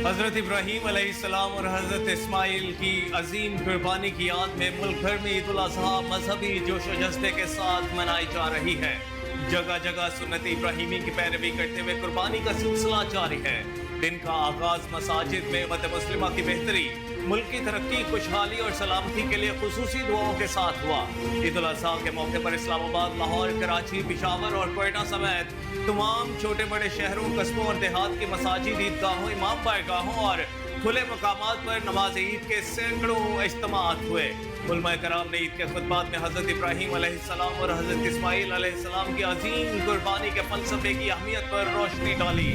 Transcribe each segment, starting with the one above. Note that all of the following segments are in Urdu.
حضرت ابراہیم علیہ السلام اور حضرت اسماعیل کی عظیم قربانی کی یاد میں ملک بھر میں عید الاضحیٰ مذہبی جوش و جذبے کے ساتھ منائی جا رہی ہے۔ جگہ جگہ سنت ابراہیمی کی پیروی کرتے ہوئے قربانی کا سلسلہ جاری ہے۔ دن کا آغاز مساجد میں امت مسلمہ کی بہتری، ملک کی ترقی، خوشحالی اور سلامتی کے لیے خصوصی دعاؤں کے ساتھ ہوا۔ عید الاضحیٰ کے موقع پر اسلام آباد، لاہور، کراچی، پشاور اور کوئٹہ سمیت تمام چھوٹے بڑے شہروں، قصبوں اور دیہات کی مساجد، عیدگاہوں، امام بارگاہوں اور کھلے مقامات پر نماز عید کے سینکڑوں اجتماعات ہوئے۔ علماء کرام نے عید کے خطبات میں حضرت ابراہیم علیہ السلام اور حضرت اسماعیل علیہ السلام کی عظیم قربانی کے فلسفے کی اہمیت پر روشنی ڈالی۔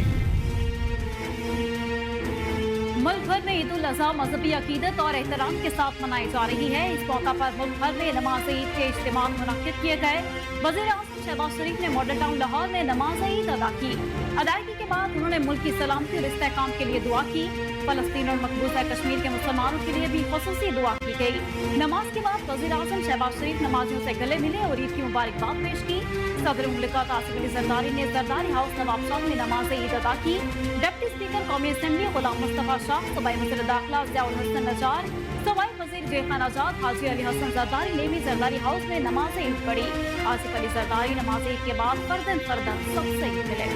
ملک بھر میں عید الاضحیٰ مذہبی عقیدت اور احترام کے ساتھ منائی جا رہی ہے۔ اس موقع پر ملک بھر میں نماز عید کے اجتماعات منعقد کیے گئے۔ وزیر اعظم شہباز شریف نے ماڈل ٹاؤن لاہور میں نماز عید ادا کی۔ ادائیگی کے بعد انہوں نے ملک کی سلامتی اور استحکام کے لیے دعا کی۔ فلسطین اور مقبوضہ کشمیر کے مسلمانوں کے لیے بھی خصوصی دعا کی گئی۔ نماز کے بعد وزیر اعظم شہباز شریف نمازیوں سے گلے ملے اور عید کی مبارکباد پیش کی۔ صدر مملکت آصف علی زرداری نے زرداری ہاؤس نواب شاہ میں نماز عید ادا کی۔ ڈپٹی اسپیکر قومی اسمبلی غلام مصطفیٰ شاہ، صوبائی وزیر داخلہ ضیاء الحسن نجار، صوبائی وزیر جے خان آزاد حاجی علی حسن زرداری نے بھی زرداری ہاؤس میں نماز عید پڑھی۔ آصف علی زرداری نماز عید کے بعد فرداً سب سے ملے۔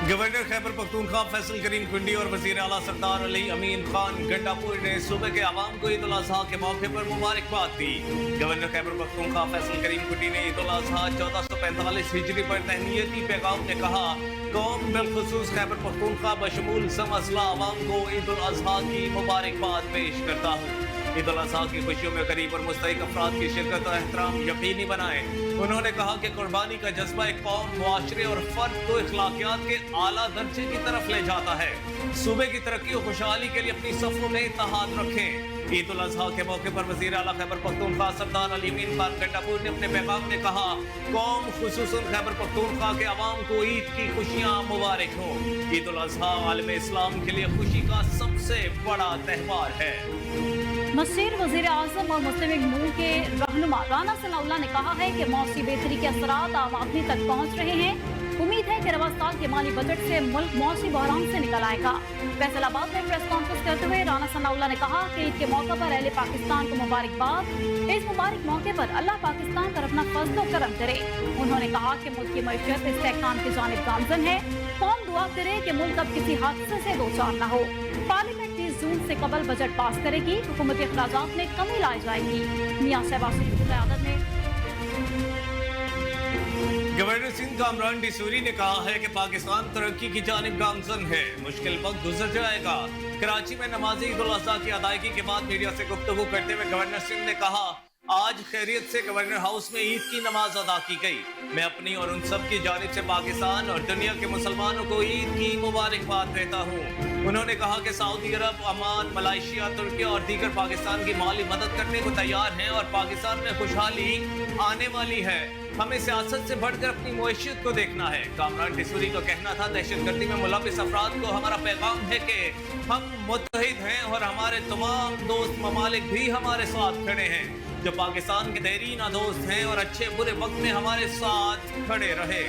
گورنر خیبر پختونخوا فیصل کریم کنڈی اور وزیر اعلیٰ سردار علی امین خان گنڈاپور نے صوبے کے عوام کو عید الاضحیٰ کے موقع پر مبارکباد دی۔ گورنر خیبر پختونخوا فیصل کریم کنڈی نے عید الاضحیٰ 1445 ہجری پر تہنیتی پیغام میں کہا، قوم بالخصوص خیبر پختونخوا بشمول سم اضلاع عوام کو عید الاضحیٰ کی مبارکباد پیش کرتا ہوں۔ عید الاضحیٰ کی خوشیوں میں قریب اور مستحق افراد کی شرکت اور احترام یقینی بنائیں۔ انہوں نے کہا کہ قربانی کا جذبہ ایک قوم، معاشرے اور فرد کو اخلاقیات کے اعلیٰ درجے کی طرف لے جاتا ہے۔ صوبے کی ترقی و خوشحالی کے لیے اپنی صفوں میں اتحاد رکھیں۔ عید الاضحیٰ کے موقع پر وزیر اعلیٰ خیبر پختونخوا سردار علی امین خان گنڈاپور نے اپنے پیغام میں کہا، قوم خصوصاً خیبر پختونخوا کے عوام کو عید کی خوشیاں مبارک ہوں۔ عید الاضحیٰ عالم اسلام کے لیے خوشی کا سب سے بڑا تہوار ہے۔ مشیر وزیر اعظم اور مسلم لیگ نون کے رہنما رانا ثناء اللہ نے کہا ہے کہ معاشی بہتری کے اثرات عام آدمی تک پہنچ رہے ہیں۔ امید ہے کہ رواں سال کے مالی بجٹ سے ملک معاشی بحران سے نکل آئے گا۔ فیصل آباد میں پریس کانفرنس کرتے ہوئے رانا ثناء اللہ نے کہا کہ عید کے موقع پر اہل پاکستان کو مبارکباد۔ اس مبارک موقع پر اللہ پاکستان پر اپنا فضل و کرم کرے۔ انہوں نے کہا کہ ملک کی معیشت استحکام کی جانب گامزن ہے۔ قوم دعا کرے کہ ملک اب کسی حادثے سے دوچار نہ ہو۔ پارلیمنٹ 30 جون سے قبل بجٹ پاس کرے گی۔ حکومتی اخراجات میں کمی لائی جائے گی۔ میاں شہباز شریف کی قیادت میں گورنر سندھ کامران ڈیسوری نے کہا ہے کہ پاکستان ترقی کی جانب گامزن ہے، مشکل وقت گزر جائے گا۔ کراچی میں نماز عید الاضحیٰ کی ادائیگی کے بعد میڈیا سے گفتگو کرتے ہوئے گورنر سندھ نے کہا، آج خیریت سے گورنر ہاؤس میں عید کی نماز ادا کی گئی۔ میں اپنی اور ان سب کی جانب سے پاکستان اور دنیا کے مسلمانوں کو عید کی مبارکباد دیتا ہوں۔ انہوں نے کہا کہ سعودی عرب، عمان، ملائیشیا، ترکی اور دیگر پاکستان کی مالی مدد کرنے کو تیار ہیں اور پاکستان میں خوشحالی آنے والی ہے۔ ہمیں سیاست سے بڑھ کر اپنی معیشت کو دیکھنا ہے۔ کامران ڈیسوری کا کہنا تھا، دہشت گردی میں ملوث افراد کو ہمارا پیغام ہے کہ ہم متحد ہیں اور ہمارے تمام دوست ممالک بھی ہمارے ساتھ کھڑے ہیں، جو پاکستان کے دیرینہ دوست ہیں اور اچھے برے وقت میں ہمارے ساتھ کھڑے رہے۔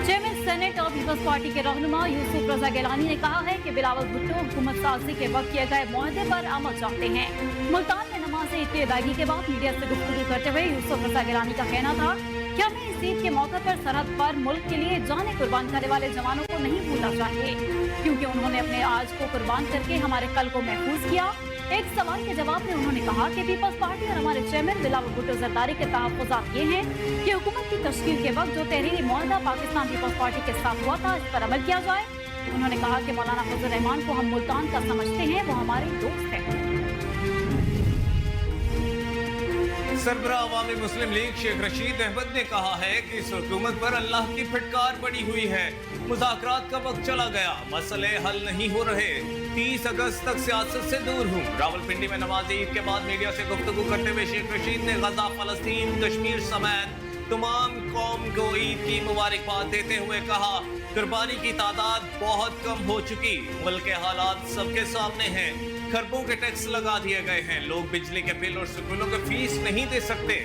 چیئرمین سینیٹ اور پیپلز پارٹی کے رہنما یوسف رضا گیلانی نے کہا ہے کہ بلاول بھٹو حکومت سازی کے وقت کیے گئے معاہدے پر عمل چاہتے ہیں۔ ملتان میں نماز عید کی ادائیگی کے بعد میڈیا سے گفتگو کرتے ہوئے یوسف رضا گیلانی کا کہنا تھا کہ ہمیں اس عید کے موقع پر سرحد پر ملک کے لیے جانیں قربان کرنے والے جوانوں کو نہیں بھولنا چاہیے، کیونکہ انہوں نے اپنے آج کو قربان کر کے ہمارے کل کو محفوظ کیا۔ ایک سوال کے جواب میں انہوں نے کہا کہ پیپلز پارٹی اور ہمارے چیئرمین بلاول بھٹو زرداری کے تحفظات یہ ہیں کہ حکومت کی تشکیل کے وقت جو تحریری معاہدہ پاکستان پیپلز پارٹی کے ساتھ ہوا تھا، اس پر عمل کیا جائے۔ انہوں نے کہا کہ مولانا فضل الرحمان کو ہم ملتان کا سمجھتے ہیں، وہ ہمارے دوست ہیں۔ سربراہ عوامی مسلم لیگ شیخ رشید احمد نے کہا ہے کہ اس حکومت پر اللہ کی پھٹکار پڑی ہوئی ہے۔ مذاکرات کا وقت چلا گیا، مسئلے حل نہیں ہو رہے۔ 30 اگست تک سیاست سے دور ہوں۔ راولپنڈی میں نماز عید کے بعد میڈیا سے گفتگو کرتے ہوئے شیخ رشید نے غزہ، فلسطین، کشمیر سمیت تمام قوم کو عید کی مبارکباد دیتے ہوئے کہا، قربانی کی تعداد بہت کم ہو چکی، ملک کے حالات سب کے سامنے ہیں، کھربوں کے ٹیکس لگا دیے گئے ہیں، لوگ بجلی کے بل اور سکولوں کے فیس نہیں دے سکتے،